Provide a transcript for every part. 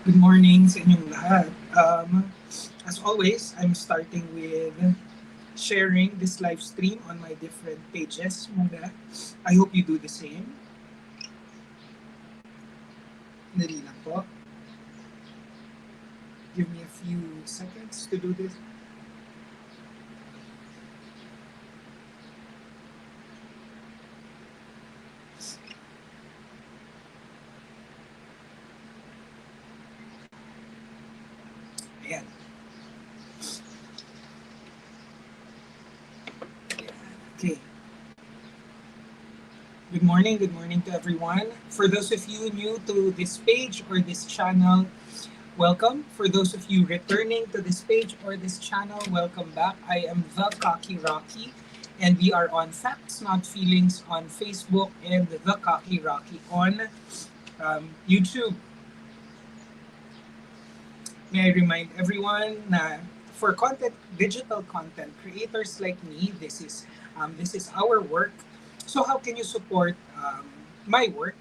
Good morning sa inyong lahat. As always, I'm starting with sharing this live stream on my different pages muna. I hope you do the same. Dali lang po. Give me a few seconds to do this. Ayan. Okay. Good morning to everyone. For those of you new to this page or this channel, welcome. For those of you returning to this page or this channel, welcome back. I am The Cocky Rocky, and we are on Facts Not Feelings on Facebook and The Cocky Rocky on YouTube. May I remind everyone na for digital content creators like me, this is our work. So how can you support my work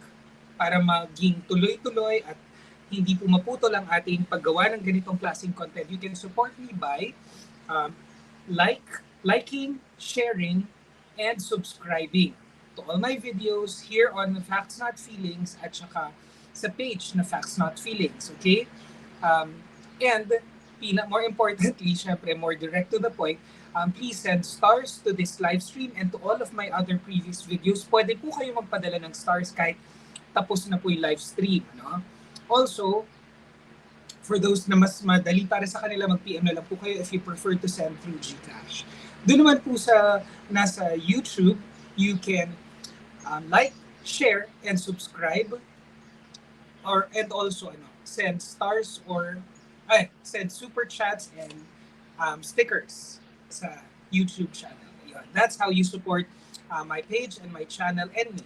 para maging tuloy-tuloy at hindi po maputol ang ating paggawa ng ganitong klaseng content? You can support me by liking, sharing, and subscribing to all my videos here on Facts Not Feelings at saka sa page na Facts Not Feelings, okay? And more importantly, syempre, more direct to the point, please send stars to this live stream and to all of my other previous videos. Pwede po kayo magpadala ng stars kahit tapos na po yung live stream. No? Also, for those na mas madali para sa kanila, mag-PM na lang po kayo if you prefer to send through GCash. Doon naman po sa nasa YouTube, you can like, share, and subscribe and also send stars or send super chats and stickers sa YouTube channel. Yun. That's how you support my page and my channel and me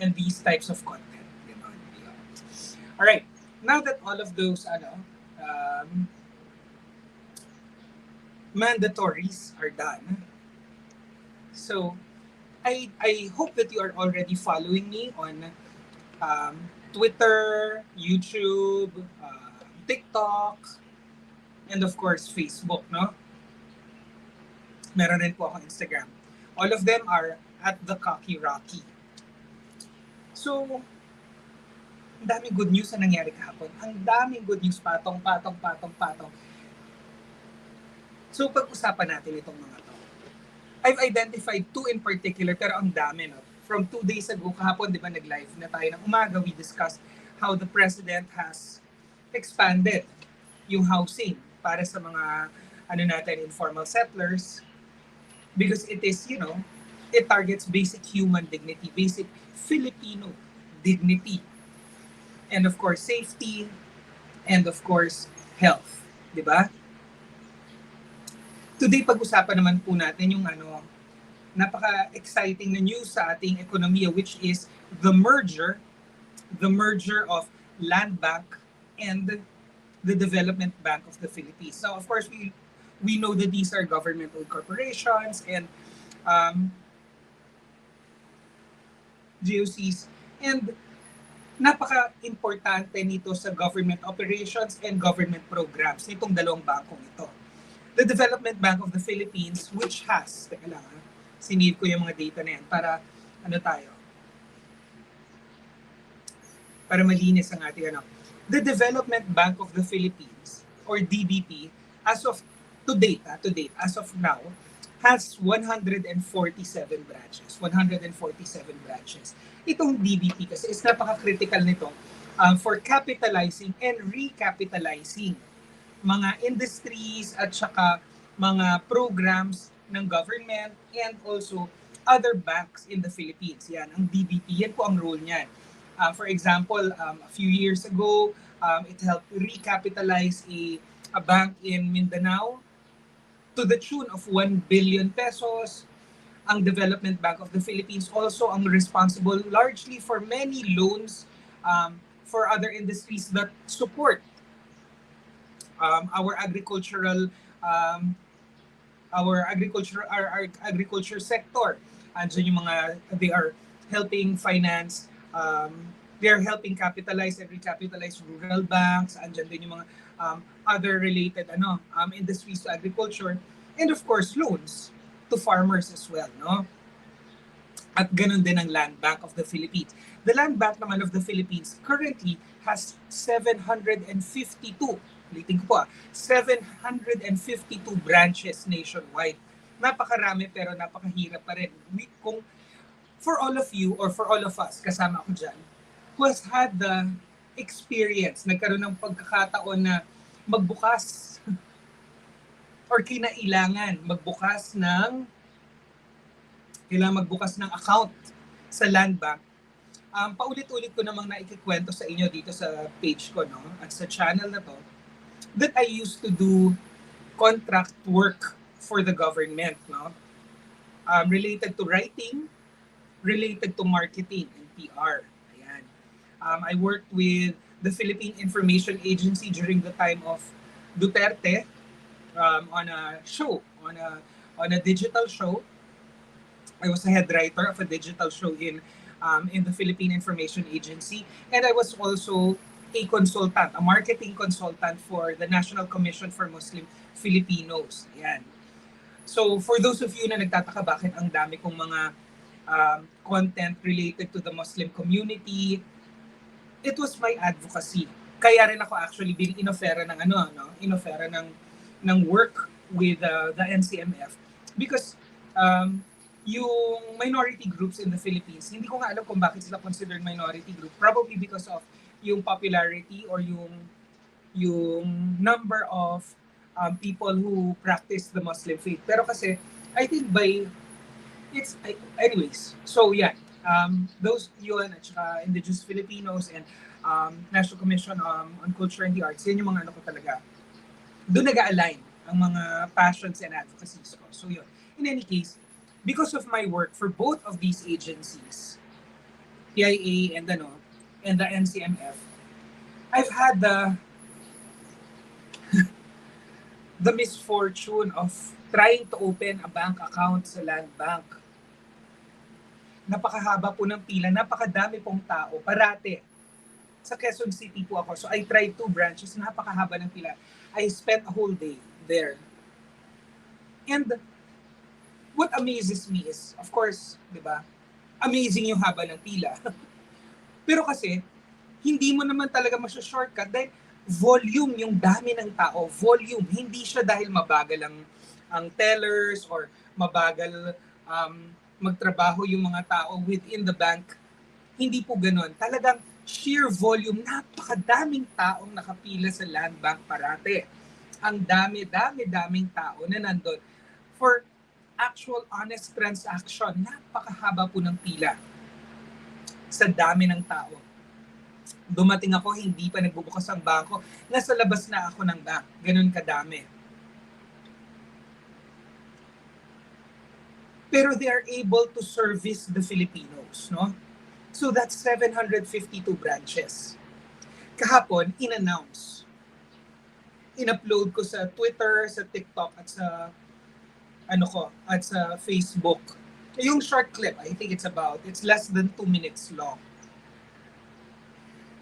and these types of content. Yun. All right. Now that all of those mandatories are done, so I hope that you are already following me on Twitter, YouTube, TikTok, and of course, Facebook, no? Meron rin po akong Instagram. All of them are at The Cocky Rocky. So, ang daming good news na nangyari kahapon. Ang daming good news, patong. So, pag-usapan natin itong mga to. I've identified two in particular, pero ang dami, no? From 2 days ago, kahapon, di ba, nag-live na tayo ng umaga, we discussed how the president has expanded yung housing para sa mga informal settlers because it is, it targets basic human dignity, basic Filipino dignity, and of course safety, and of course health, di ba? Today pag-usapan naman po natin yung napaka-exciting na news sa ating ekonomiya, which is the merger of Landbank and the Development Bank of the Philippines. Now, of course, we know that these are government-owned corporations and GOCs, and napaka-importante nito sa government operations and government programs nitong dalawang bangkong ito. The Development Bank of the Philippines, which has, sinave ko yung mga data na yan para para malinis ang ating The Development Bank of the Philippines, or DBP, as of to date, as of now, has 147 branches. 147 branches. Itong DBP kasi is napaka-critical nito for capitalizing and recapitalizing mga industries at saka mga programs ng government and also other banks in the Philippines. Yan, ang DBP, yan po ang role niyan. For example, a few years ago, it helped recapitalize a bank in Mindanao to the tune of 1 billion pesos. Ang Development Bank of the Philippines also ang responsible largely for many loans for other industries that support our agriculture sector. Andyan yung mga, they are helping finance They are helping capitalize and recapitalize rural banks. Andyan din yung mga other related industries to agriculture. And of course, loans to farmers as well, no? At ganun din ang Land Bank of the Philippines. The Land Bank naman of the Philippines currently has 752, ulitin ko po 752 branches nationwide. Napakarami pero napakahirap pa rin. Kung for all of you or for all of us, kasama ako dyan, who has had the experience, nagkaroon ng pagkakataon na magbukas or kailangan magbukas ng account sa Land Bank. Paulit-ulit ko namang naikikwento sa inyo dito sa page ko, no? At sa channel na to, that I used to do contract work for the government, no? Related to writing, related to marketing and PR. Ayan. I worked with the Philippine Information Agency during the time of Duterte on a show, on a digital show. I was a head writer of a digital show in the Philippine Information Agency, and I was also a consultant, a marketing consultant for the National Commission for Muslim Filipinos. Yan. So for those of you na nagtataka bakit ang dami kong mga content related to the Muslim community, it was my advocacy. Kaya rin ako actually being inofera ng work with the NCMF because yung minority groups in the Philippines, hindi ko nga alam kung bakit sila considered minority group. Probably because of yung popularity or yung number of people who practice the Muslim faith. Pero kasi, I think anyways. So yeah, those yun at saka Indigenous Filipinos and National Commission on Culture and the Arts, yun yung mga ano ko talaga. Doon nag-align ang mga passions and advocacies ko. So yun. In any case, because of my work for both of these agencies, PIA and the NCMF, I've had the misfortune of trying to open a bank account sa Land Bank. Napakahaba po ng pila, napakadami pong tao, parate. Sa Quezon City po ako, so I tried 2 branches, napakahaba ng pila. I spent a whole day there. And what amazes me is, of course, di ba, amazing yung haba ng pila. Pero kasi, hindi mo naman talaga masya-shortcut dahil volume yung dami ng tao. Volume, hindi siya dahil mabagal ang tellers or mabagal magtrabaho yung mga tao within the bank. Hindi po ganun. Talagang sheer volume, napakadaming taong nakapila sa Land Bank parate. Ang daming tao na nandun. For actual honest transaction, napakahaba po ng pila sa dami ng tao. Dumating ako, hindi pa nagbubukas ang bangko. Nasa labas na ako ng bank. Ganun kadami. Pero they are able to service the Filipinos, no? So that's 752 branches. Kahapon, in-announce. In-upload ko sa Twitter, sa TikTok, at sa Facebook. Yung short clip, I think it's less than 2 minutes long.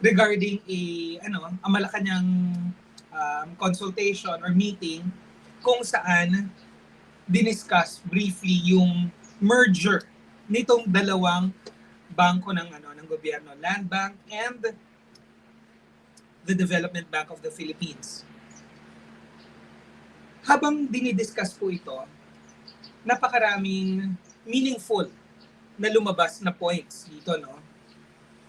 Regarding a Malacanang consultation or meeting kung saan diniscuss briefly yung merger nitong dalawang bangko ng gobyerno, Land Bank and the Development Bank of the Philippines. Habang dinidiscuss po ito, napakaraming meaningful na lumabas na points dito, no?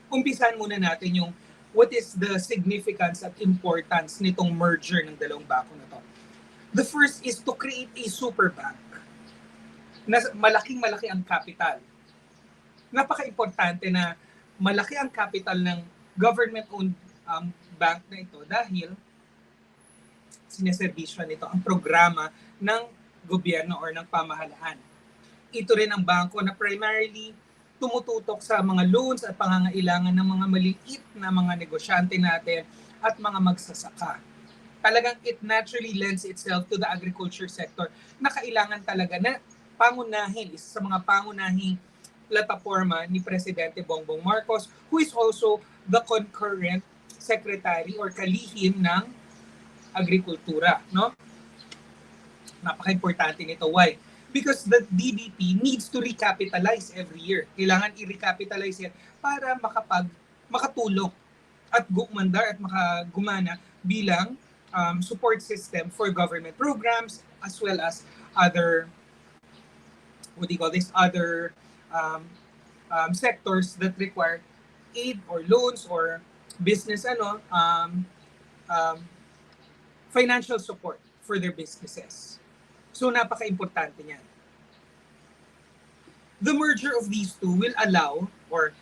Umpisan muna natin yung what is the significance at importance nitong merger ng dalawang bangko na to. The first is to create a super bank na malaking-malaki ang capital. Napaka-importante na malaki ang capital ng government-owned bank na ito dahil sineservisyo nito ang programa ng gobyerno or ng pamahalaan. Ito rin ang bangko na primarily tumututok sa mga loans at pangangailangan ng mga maliit na mga negosyante natin at mga magsasaka. Talagang it naturally lends itself to the agriculture sector na kailangan talaga na pangunahin, isa sa mga pangunahing plataforma ni Presidente Bongbong Marcos, who is also the concurrent secretary or kalihim ng agrikultura, no? Napaka-importante nito. Why? Because the DBP needs to recapitalize every year. Kailangan i-recapitalize yan para makatulong at gumandar at makagumana bilang support system for government programs as well as other other sectors that require aid or loans or business financial support for their businesses. So napaka-importante niyan. The merger of these two will allow or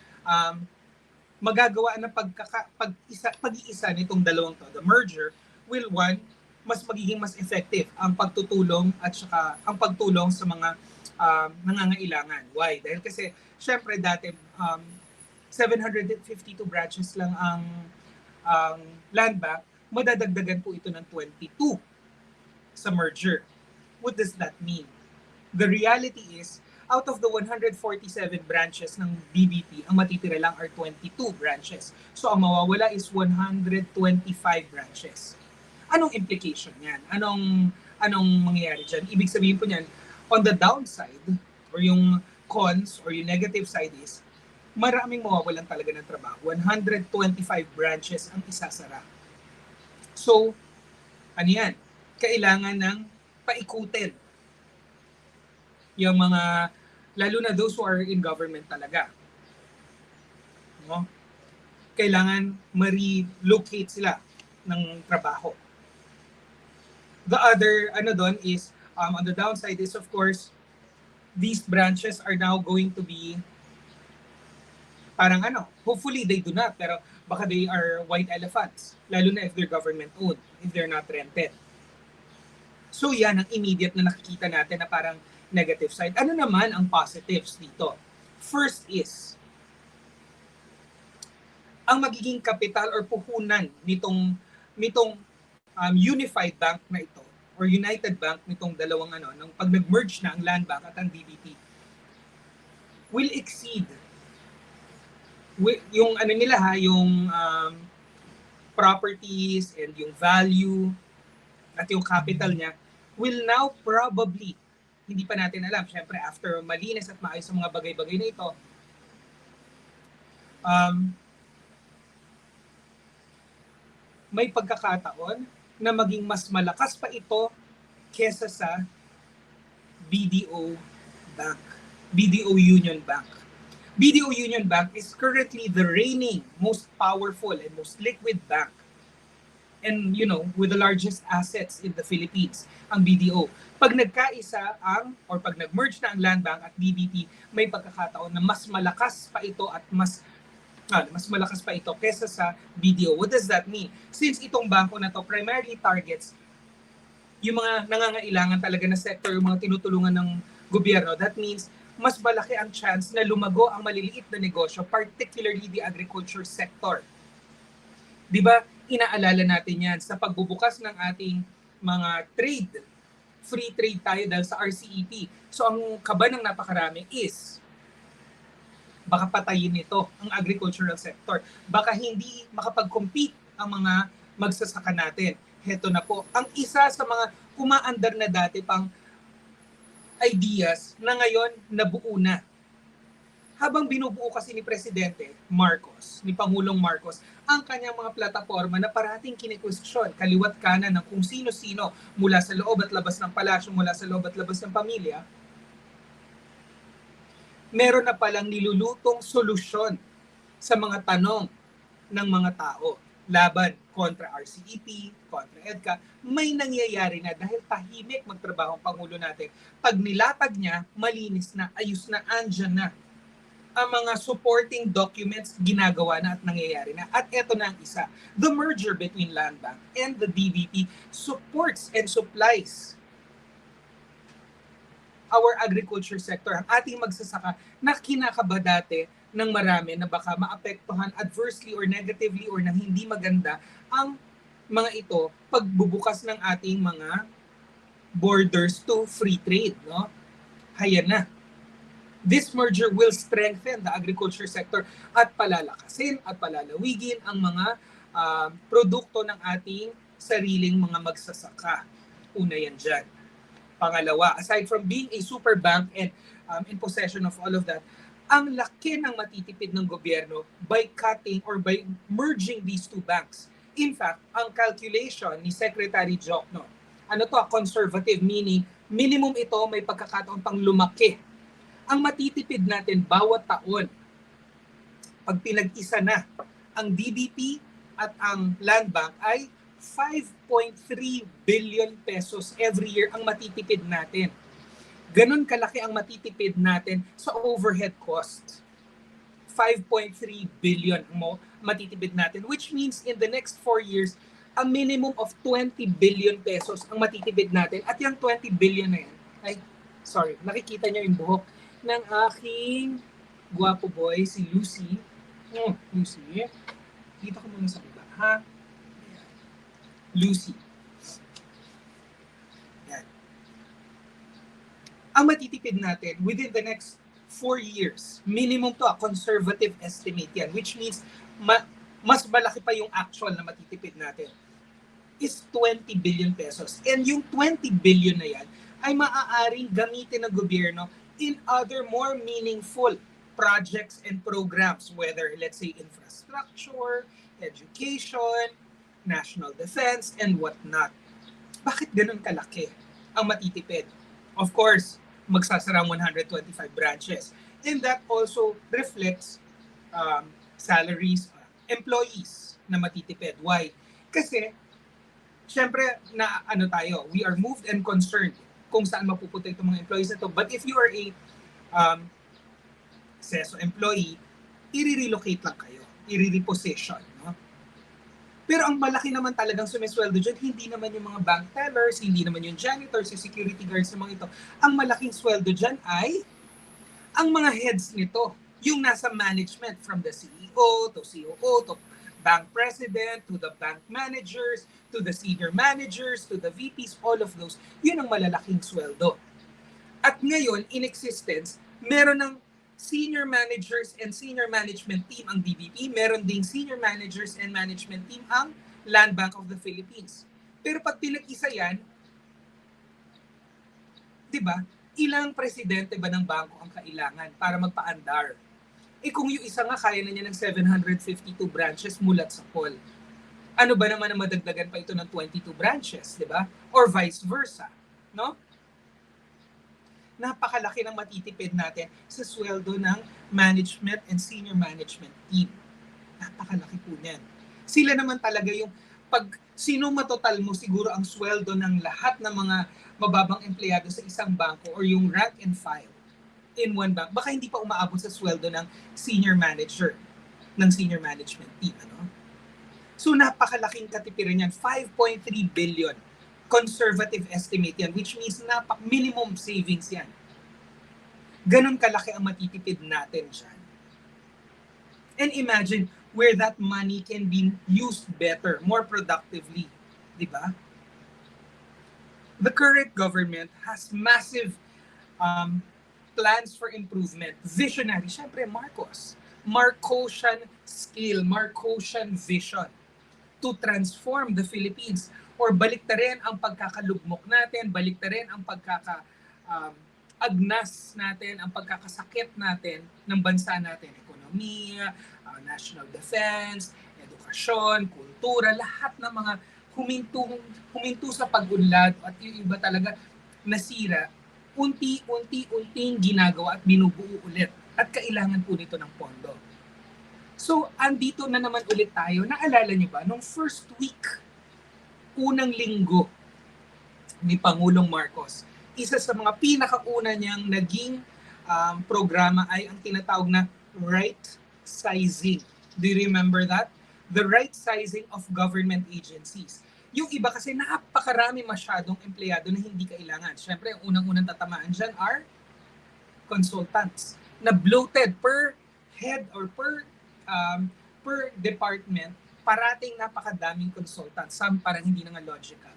magagawa ng pag-iisa nitong dalawang to. The merger will magiging mas effective ang pagtutulong at saka ang pagtulong sa mga nangangailangan. Why? Dahil kasi syempre dati 752 branches lang ang land bank, madadagdagan po ito ng 22 sa merger. What does that mean? The reality is, out of the 147 branches ng DBP, ang matitira lang are 22 branches. So ang mawawala is 125 branches. Anong implication niyan? Anong mangyayari dyan? Ibig sabihin po niyan, on the downside, or yung cons, or yung negative side is, maraming mawawalan talaga ng trabaho. 125 branches ang isasara. So, ano yan? Kailangan ng paikutin yung mga, lalo na those who are in government talaga. No? Kailangan ma-relocate sila ng trabaho. The other, is, on the downside is, of course, these branches are now going to be, parang hopefully they do not, pero baka they are white elephants, lalo na if they're government-owned, if they're not rented. So yan ang immediate na nakikita natin na parang negative side. Ano naman ang positives dito? First is, ang magiging kapital or puhunan nitong unified bank na ito, or united bank nitong dalawang nung pag nag-merge na ang land bank at ang DBP, will exceed yung yung properties and yung value at yung capital niya will now probably, hindi pa natin alam, syempre after malinis at maayos ang mga bagay-bagay na ito, may pagkakataon na maging mas malakas pa ito kesa sa BDO Bank, BDO Union Bank. BDO Union Bank is currently the reigning most powerful and most liquid bank. And with the largest assets in the Philippines, ang BDO. Pag nagkaisa or pag nag-merge na ang Land Bank at DBP, may pagkakataon na mas malakas pa ito at mas malakas pa ito kesa sa BDO. What does that mean? Since itong bangko na to primarily targets yung mga nangangailangan talaga na sector, yung mga tinutulungan ng gobyerno, that means mas malaki ang chance na lumago ang maliliit na negosyo, particularly the agriculture sector. Di ba? Inaalala natin yan sa pagbubukas ng ating mga trade. Free trade tayo dahil sa RCEP. So ang kaba ng napakarami is baka patayin nito ang agricultural sector. Baka hindi makapag-compete ang mga magsasaka natin. Heto na po. Ang isa sa mga umaandar na dati pang ideas na ngayon nabuo na. Habang binubuo kasi ni Presidente Marcos, ni Pangulong Marcos, ang kanyang mga plataforma na parating kinikwestiyon, kaliwat kanan ng kung sino-sino mula sa loob at labas ng palasyo, mula sa loob at labas ng pamilya, meron na palang nilulutong solusyon sa mga tanong ng mga tao laban kontra RCEP, kontra EDCA. May nangyayari na dahil tahimik magtrabaho ang Pangulo natin. Pag nilatag niya, malinis na, ayos na, andyan na. Ang mga supporting documents ginagawa na at nangyayari na. At eto na ang isa. The merger between Land Bank and the DBP supports and supplies our agriculture sector. Ang ating magsasaka na kinakaba dati ng marami na baka maapektuhan adversely or negatively or na hindi maganda ang mga ito pagbubukas ng ating mga borders to free trade. No? Hayan na. This merger will strengthen the agriculture sector at palalakasin at palalawigin ang mga produkto ng ating sariling mga magsasaka. Una yan dyan. Pangalawa, aside from being a super bank and in possession of all of that, ang laki ng matitipid ng gobyerno by cutting or by merging these two banks. In fact, ang calculation ni Secretary Jokno, conservative, meaning minimum ito may pagkakataon pang lumaki. Ang matitipid natin bawat taon, pag pinag-isa na, ang DBP at ang Land Bank ay 5.3 billion pesos every year ang matitipid natin. Ganon kalaki ang matitipid natin sa overhead cost. 5.3 billion ang matitipid natin, which means in the next 4 years, a minimum of 20 billion pesos ang matitipid natin. At yung 20 billion na yan, nakikita niyo yung buhok ng aking guwapo boy, si Lucy. Lucy, dito ko muna sa iba, ha? Lucy. Yan. Ang matitipid natin within the next 4 years, minimum to, a conservative estimate yan, which means mas malaki pa yung actual na matitipid natin, is 20 billion pesos. And yung 20 billion na yan ay maaaring gamitin ng gobyerno in other more meaningful projects and programs, whether, let's say, infrastructure, education, national defense, and whatnot. Bakit ganun kalaki ang matitipid? Of course, magsasara 125 branches. And that also reflects salaries, employees na matitipid. Why? Kasi, syempre, we are moved and concerned kung saan mapupunta itong mga employees na ito. But if you are a CESO employee, i-relocate lang kayo, i-reposition. No? Pero ang malaki naman talagang sumisweldo dyan, hindi naman yung mga bank tellers, hindi naman yung janitors, yung security guards na mga ito. Ang malaking sweldo dyan ay ang mga heads nito, yung nasa management, from the CEO to COO to bank president, to the bank managers, to the senior managers, to the VPs, all of those, yun ang malalaking sweldo. At ngayon, in existence, meron ng senior managers and senior management team ang DBP, meron ding senior managers and management team ang Land Bank of the Philippines. Pero pag pinag-isa yan, di ba, ilang presidente ba ng bangko ang kailangan para magpaandar? Kung yung isa nga kaya na niya ng 752 branches mulat sa poll, ano ba naman ang madagdagan pa ito ng 22 branches, di ba? Or vice versa, no? Napakalaki ng matitipid natin sa sweldo ng management and senior management team. Napakalaki po niyan. Sila naman talaga yung, pag sino matotal mo siguro ang sweldo ng lahat ng mga mababang empleyado sa isang bangko or yung rank and file in one bank, baka hindi pa umaabot sa sweldo ng senior manager, ng senior management team. Ano? So napakalaking katipiran yan, 5.3 billion. Conservative estimate yan, which means minimum savings yan. Ganon kalaki ang matitipid natin dyan. And imagine where that money can be used better, more productively. Di ba? The current government has massive plans for improvement. Visionary. Siyempre, Marcosian skill, Marcosian vision to transform the Philippines. Or baliktarin ang pagkakalugmok natin, baliktarin ang agnas natin, ang pagkakasakit natin ng bansa natin. Ekonomiya, national defense, edukasyon, kultura, lahat ng mga huminto sa pag-unlad at yung iba talaga nasira, unti-unting ginagawa at binubuo ulit. At kailangan po nito ng pondo. So, andito na naman ulit tayo. Naalala niyo ba, nung first week, unang linggo ni Pangulong Marcos, isa sa mga pinakauna niyang naging programa ay ang tinatawag na right sizing. Do you remember that? The right sizing of government agencies. Yung iba kasi napakarami masyadong empleyado na hindi kailangan. Siyempre, ang unang-unang tatamaan dyan are consultants na bloated per head or per department. Parating napakadaming consultants. Some parang hindi na nga logical.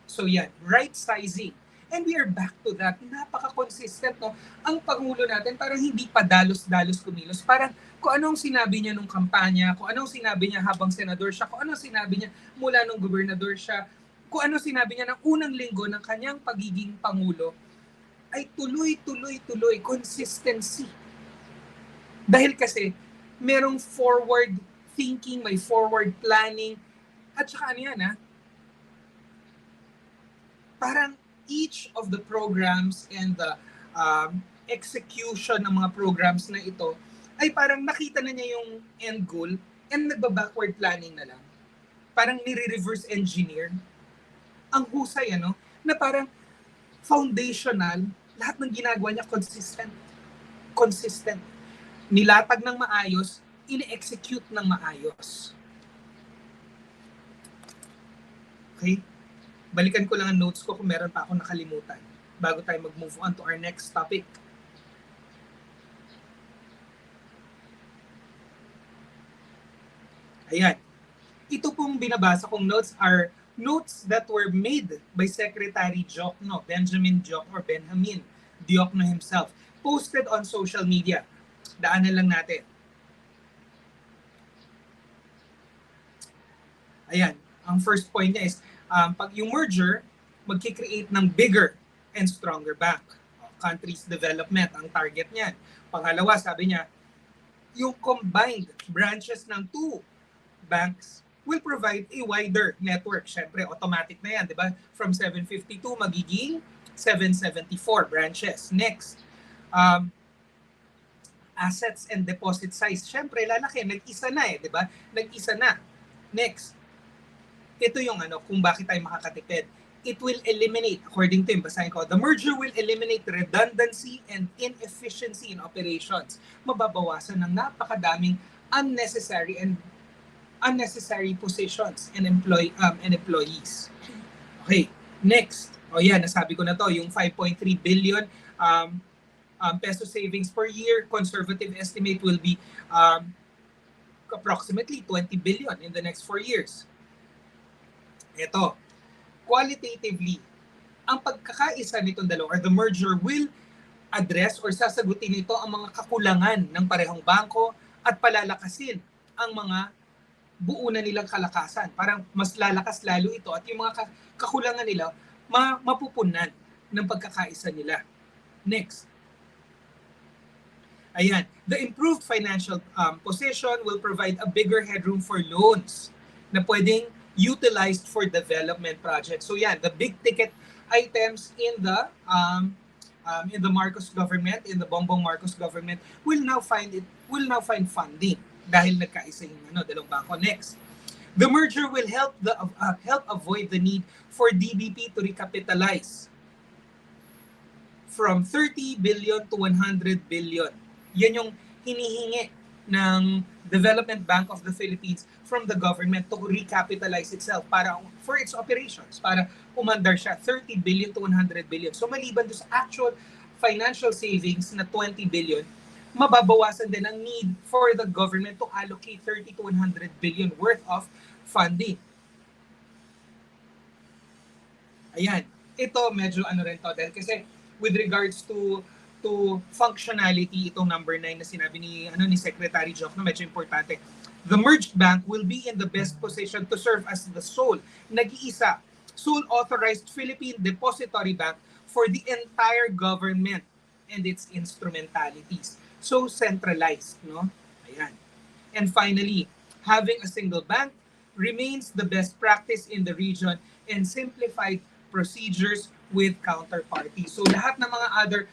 So yan, right sizing. And we are back to that. Napaka-consistent, no? Ang Pangulo natin parang hindi pa dalos-dalos kumilos. Parang kung anong sinabi niya nung kampanya, kung anong sinabi niya habang senador siya, kung anong sinabi niya mula nung gobernador siya, kung anong sinabi niya ng unang linggo ng kanyang pagiging Pangulo, ay tuloy-tuloy, consistency. Dahil kasi, merong forward thinking, may forward planning, at saka ano yan, parang each of the programs and the execution ng mga programs na ito ay parang nakita na niya yung end goal and nagba-backward planning na lang. Parang nire-reverse engineer. Ang husay, na parang foundational, lahat ng ginagawa niya consistent. Consistent. Nilatag ng maayos, ini-execute ng maayos. Okay? Balikan ko lang ang notes ko kung meron pa akong nakalimutan bago tayo mag-move on to our next topic. Ayan. Ito pong binabasa kong notes are notes that were made by Secretary Diokno, Benjamin Diokno or Benjamin Diokno himself, posted on social media. Daanan lang natin. Ayan. Ang first point niya is, pag yung merger, magkikreate ng bigger and stronger bank. Country's development, ang target niyan. Pangalawa, sabi niya, yung combined branches ng two banks will provide a wider network. Siyempre, automatic na yan, di ba? From 752, magiging 774 branches. Next, assets and deposit size. Siyempre, lalaki. Nag-isa na di ba? Nag-isa na. Next, ito yung kung bakit tayo makakatipid. It will eliminate, according to him, basahin ko, the merger will eliminate redundancy and inefficiency in operations. Mababawasan ng napakadaming unnecessary positions and employees. Okay, next. Nasabi ko na to, yung 5.3 billion peso savings per year, conservative estimate will be approximately 20 billion in the next 4 years. Ito, qualitatively, ang pagkakaisa nitong dalawa or the merger will address or sasagutin nito ang mga kakulangan ng parehong bangko at palalakasin ang mga buo na nilang kalakasan. Parang mas lalakas lalo ito at yung mga kakulangan nila mapupunan ng pagkakaisa nila. Next. Ayan. The improved financial position will provide a bigger headroom for loans na pwedeng utilized for development projects. So yan, the big ticket items in the Marcos government, in the Bongbong Marcos government will now find funding dahil nagkaisa yung dalawang bangko. Next, the merger will help avoid the need for DBP to recapitalize from 30 billion to 100 billion. Yan yung hinihingi ng Development Bank of the Philippines from the government to recapitalize itself for its operations, para umandar siya 30 billion to 100 billion. So maliban doon sa actual financial savings na 20 billion, mababawasan din ang need for the government to allocate 30 to 100 billion worth of funding. Ayan. Ito medyo rin to dahil kasi with regards to functionality, itong number 9 na sinabi ni Secretary Diokno, medyo importante. The merged bank will be in the best position to serve as the sole authorized Philippine depository bank for the entire government and its instrumentalities. So centralized, no? Ayan. And finally, having a single bank remains the best practice in the region and simplified procedures with counterparties. So lahat ng mga other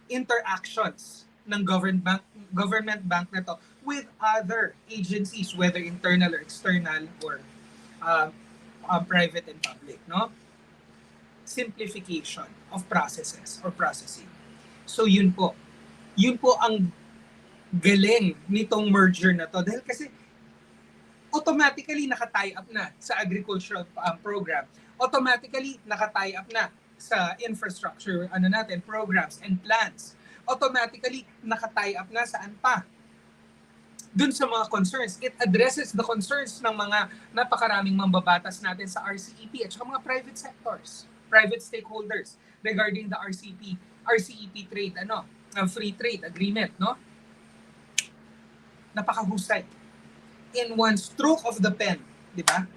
interactions ng government bank na to with other agencies, whether internal or external or private and public, no? Simplification of processes or processing. So yun po ang galing nitong merger na to dahil kasi automatically naka-tie up na sa agricultural program, automatically naka-tie up na sa infrastructure programs and plans, automatically naka-tie up na saan pa dun sa mga concerns. It addresses the concerns ng mga napakaraming mambabatas natin sa RCEP at saka mga private sectors. private stakeholders regarding the RCEP trade, free trade agreement, no? Napakahusay. In one stroke of the pen, di ba?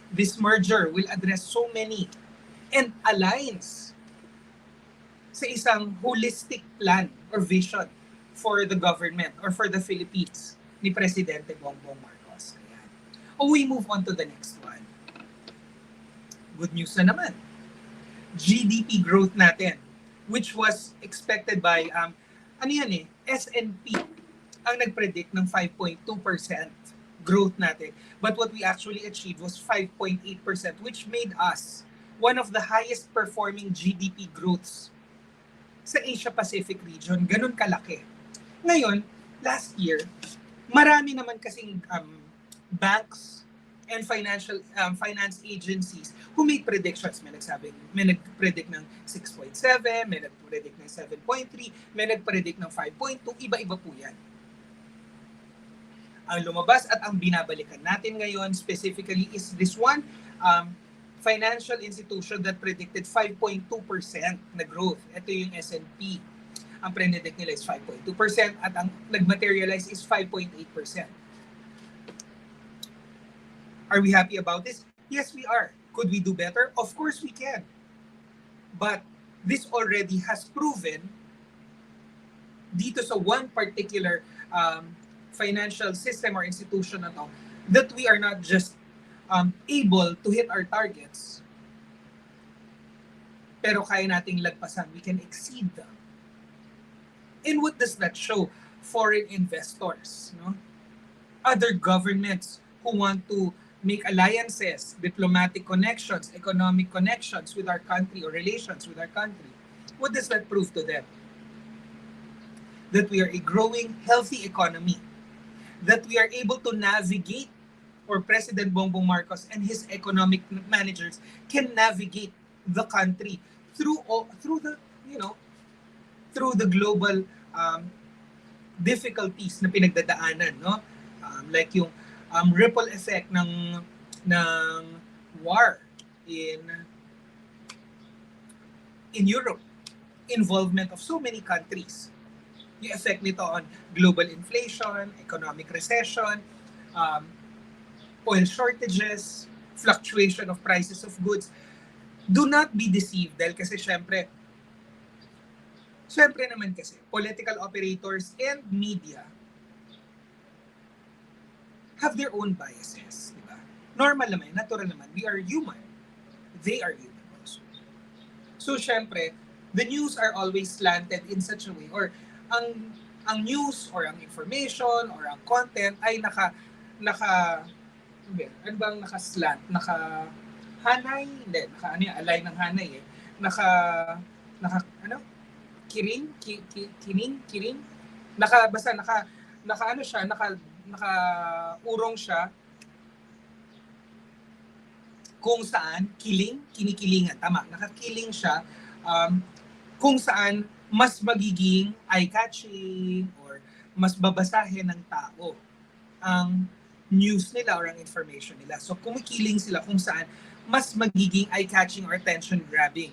This merger will address so many and aligns sa isang holistic plan or vision for the government or for the Philippines ni Presidente Bongbong Marcos. Ayan. We move on to the next one. Good news na naman. GDP growth natin, which was expected by, S&P ang nag-predict ng 5.2% growth natin. But what we actually achieved was 5.8%, which made us one of the highest performing GDP growths sa Asia-Pacific region. Ganun kalaki. Ngayon, last year, marami naman kasing banks and finance agencies who made predictions. May nag-predict ng 6.7, may nag-predict ng 7.3, may nag-predict ng 5.2, iba-iba po yan. Ang lumabas at ang binabalikan natin ngayon specifically is this one financial institution that predicted 5.2% na growth. Ito yung S&P. Ang predict nila is 5.2% at ang nag-materialize is 5.8%. Are we happy about this? Yes, we are. Could we do better? Of course we can. But this already has proven dito sa one particular financial system or institution na to, that we are not just able to hit our targets, pero kaya nating lagpasan. We can exceed them. And what does that show? Foreign investors, no? Other governments who want to make alliances, diplomatic connections, economic connections with our country or relations with our country. What does that prove to them? That we are a growing, healthy economy. That we are able to navigate, or President Bongbong Marcos and his economic managers can navigate the country through the global difficulties na pinagdadaanan, no? Like yung ripple effect ng war in Europe, involvement of so many countries. Yung effect nito on global inflation, economic recession, oil shortages, fluctuation of prices of goods. Do not be deceived dahil kasi syempre naman kasi political operators and media have their own biases, di ba? Normal naman, natural naman. We are human. They are human also. So syempre, the news are always slanted in such a way, or ang news or ang information or ang content ay naka-slant, naka-hanay, hindi, align ng hanay kiring, naka-urong siya kung saan kinikilingan, tama, nakakiling siya kung saan mas magiging eye-catching or mas babasahin ng tao ang news nila or ang information nila. So kumikiling sila kung saan mas magiging eye-catching or attention-grabbing.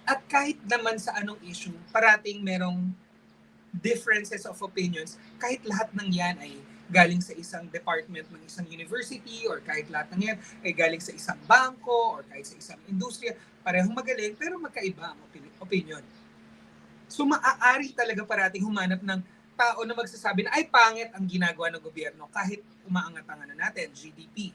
At kahit naman sa anong issue, parating merong differences of opinions, kahit lahat ng yan ay galing sa isang department ng isang university or kahit lahat ng yan ay galing sa isang bangko or kahit sa isang industriya, parehong magaling pero magkaiba ang opinion. So maaari talaga parating humanap ng tao na magsasabi na ay pangit ang ginagawa ng gobyerno kahit umaangat ang natin, GDP.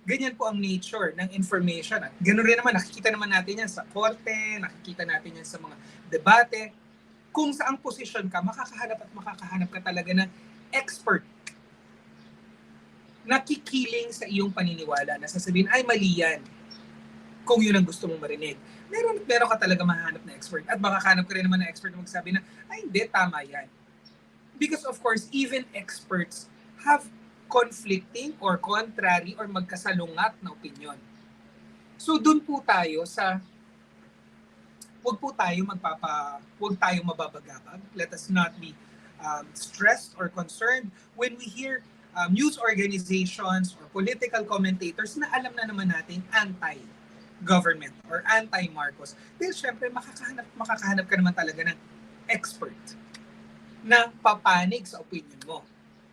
Ganyan po ang nature ng information. At ganoon rin naman, nakikita naman natin yan sa korte, nakikita natin yan sa mga debate. Kung saang posisyon ka, makakahanap ka talaga ng expert nakikiling sa iyong paniniwala na sasabihin, ay mali yan kung yun ang gusto mong marinig. Meron ka talaga mahanap na expert at makakahanap ka rin naman na expert na magsabi na, ay hindi, tama yan. Because of course, even experts have conflicting or contrary or magkasalungat na opinion. So dun po tayo sa huwag tayong mababagabag. Let us not be stressed or concerned when we hear news organizations or political commentators na alam na naman natin anti-government or anti-Marcos. Dahil syempre makakahanap ka naman talaga ng expert na papanig sa opinion mo.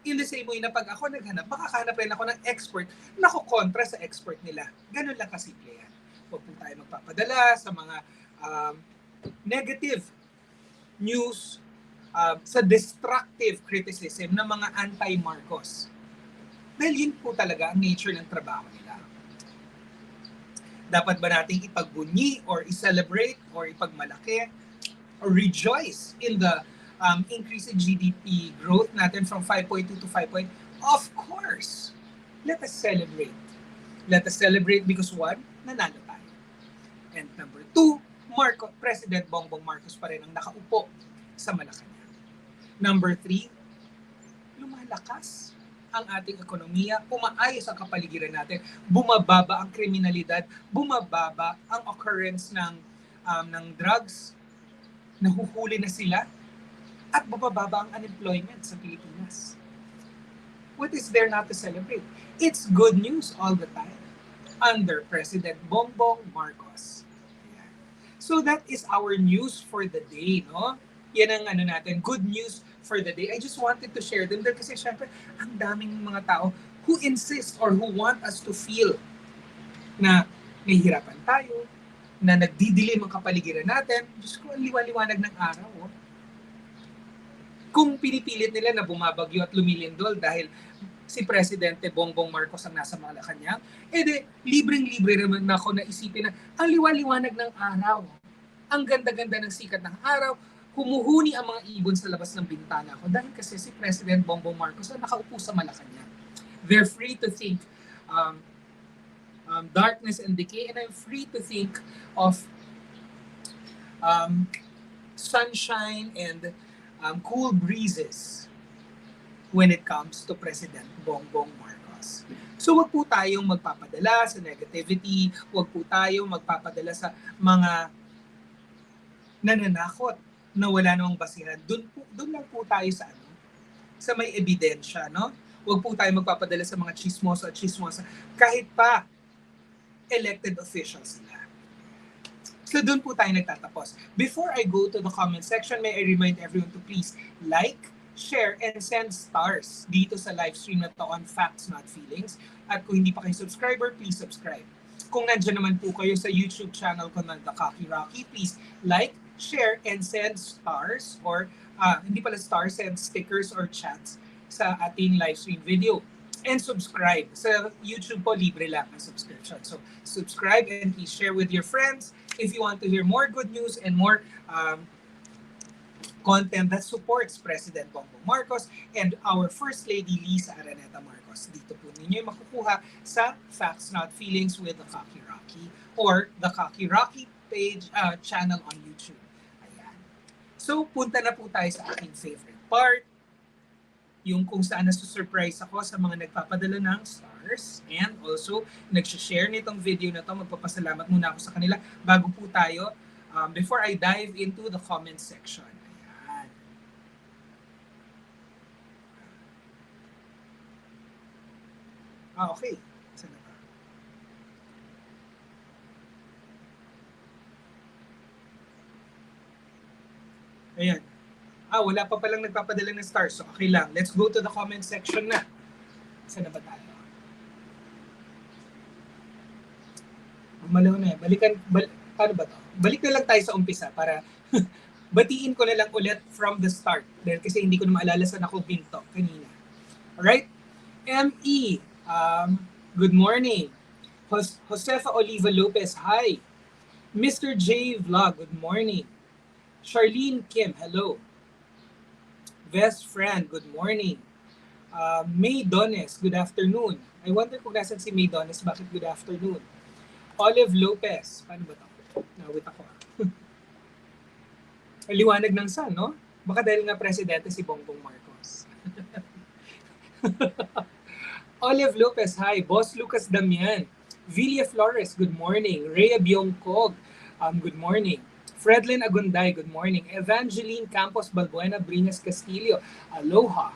In the same way na pag ako naghanap, makakahanap rin ako ng expert na kukontra sa expert nila. Ganun lang kasimple yan. Huwag po tayo magpapadala sa mga negative news, sa destructive criticism ng mga anti-Marcos. Dahil yun po talaga ang nature ng trabaho nila. Dapat ba nating ipagbunyi or i-celebrate or ipagmalaki or rejoice in the increase in GDP growth natin from 5.2 to 5. Of course, let us celebrate. Let us celebrate because one, nanalo tayo. And number two, President Bongbong Marcos pa rin ang nakaupo sa Malacanang. Number three, lumalakas ang ating ekonomiya, umaayos ang kapaligiran natin, bumababa ang kriminalidad, bumababa ang occurrence ng drugs, nahuhuli na sila, at bumababa ang unemployment sa Pilipinas. What is there not to celebrate? It's good news all the time under President Bongbong Marcos. So that is our news for the day, no? Yan ang natin, good news for the day. I just wanted to share them there kasi syempre ang daming mga tao who insist or who want us to feel na nahihirapan tayo, na nagdidilim ang kapaligiran natin. Diyos ko, ang liwanag ng araw. Oh. Kung pinipilit nila na bumabagyo at lumilindol dahil si Presidente Bongbong Marcos ang nasa Malacanang, libreng-libre naman ako na isipin na ang liwanag ng araw, ang ganda-ganda ng sikat ng araw, humuhuni ang mga ibon sa labas ng bintana ko dahil kasi si President Bongbong Marcos ang nakaupo sa Malacanang. They're free to think darkness and decay, and I'm free to think of sunshine and cool breezes when it comes to President Bongbong Marcos. So wag po tayong magpapadala sa negativity, wag po tayong magpapadala sa mga nananakot na wala namang basihan. Doon lang po tayo sa may ebidensya, no? Wag po tayo magpapadala sa mga chismoso at chismosa kahit pa elected officials sila. So doon po tayo nagtatapos. Before I go to the comment section, may I remind everyone to please like, share, and send stars dito sa live stream na to on Facts Not Feelings. At kung hindi pa kayo subscriber, please subscribe. Kung nandiyan naman po kayo sa YouTube channel ko ng The Cocky Rocky, please like, share, and send stars or hindi pala stars, send stickers or chats sa ating live stream video. And subscribe. Sa YouTube po, libre lang ang subscription. So, subscribe and please share with your friends if you want to hear more good news and more content that supports President Bongbong Marcos and our First Lady Lisa Araneta Marcos. Dito po ninyo makukuha sa Facts Not Feelings with The Cocky Rocky or The Cocky Rocky page channel on YouTube. Ayan. So, punta na po tayo sa aking favorite part, yung kung saan nasusurprise ako sa mga nagpapadala ng stars and also nag-share nitong video na to. Magpapasalamat muna ako sa kanila bago po tayo, before I dive into the comment section. Ayan. Okay. Saan na ba? Ayan. Wala pa palang nagpapadala ng stars. So, okay lang. Let's go to the comment section na. Saan na ba tayo? Malaw na eh. Paano ba to? Balik na lang tayo sa umpisa para batiin ko na lang ulit from the start. Dahil kasi hindi ko na maalala saan ako binto kanina. Alright? M.E. Good morning. Josefa Oliva Lopez, hi. Mr. J. Vlog, good morning. Charlene Kim, hello. Best friend, good morning. May Dones, good afternoon. I wonder kung nasan si May Dones, bakit good afternoon? Olive Lopez, paano ba ito? Nawit ako. Liwanag ng sun, no? Baka dahil nga presidente si Bongbong Marcos. Olive Lopez, hi. Boss Lucas Damian. Villa Flores, good morning. Rhea Biongkog, good morning. Fredlyn Agunday, good morning. Evangeline Campos Balbuena Brinas Castillo, aloha.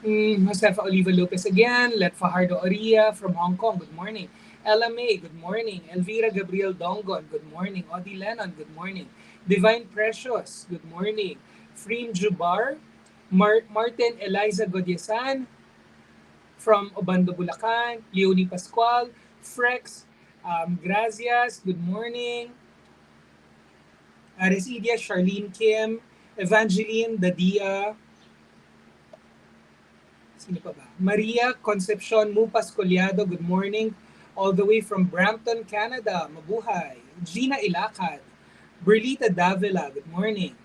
Josefa Oliva Lopez again. Let Fajardo Oria from Hong Kong, good morning. Ella May, good morning. Elvira Gabriel Dongon, good morning. Odi Lennon, good morning. Divine Precious, good morning. Freem Jubar, Martin Eliza Godyesan from Obando, Bulacan. Leonie Pascual, Frex, Gracias, good morning. Aresidia, Charlene Kim, Evangeline Dadia, sino pa ba? Maria Concepcion Mupas Collado, good morning. All the way from Brampton, Canada. Mabuhay. Gina Ilacad. Berlita Davila, good morning.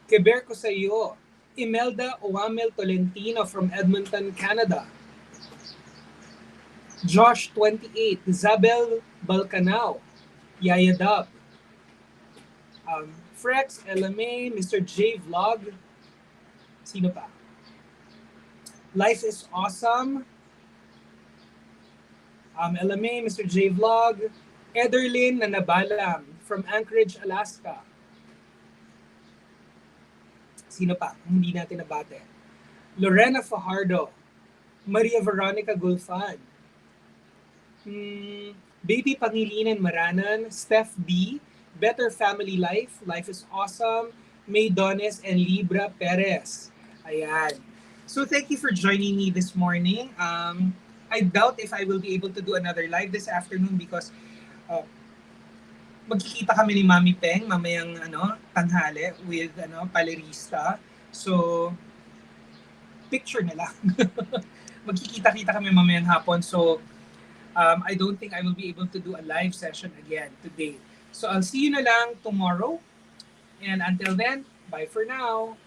Keber ko sa iyo. Imelda Oamel Tolentino from Edmonton, Canada. Josh 28, Isabel Balcanao, Yaya Dub, Frex, LMA, Mr. J Vlog, sino pa? Life is Awesome, LMA, Mr. J Vlog, Ederlyn Nanabalam from Anchorage, Alaska. Sino pa? Hindi natin nabate. Lorena Fajardo, Maria Veronica Gulfan, Baby Pangilinan Maranan, Steph B, Better Family Life, Life is Awesome, May Dones, and Libra Perez. Ayan. So thank you for joining me this morning. I doubt if I will be able to do another live this afternoon because magkikita kami ni Mami Peng mamayang tanghali with palerista. So picture na lang. Magkikita-kita kami mamayang hapon. So I don't think I will be able to do a live session again today. So I'll see you na lang tomorrow. And until then, bye for now.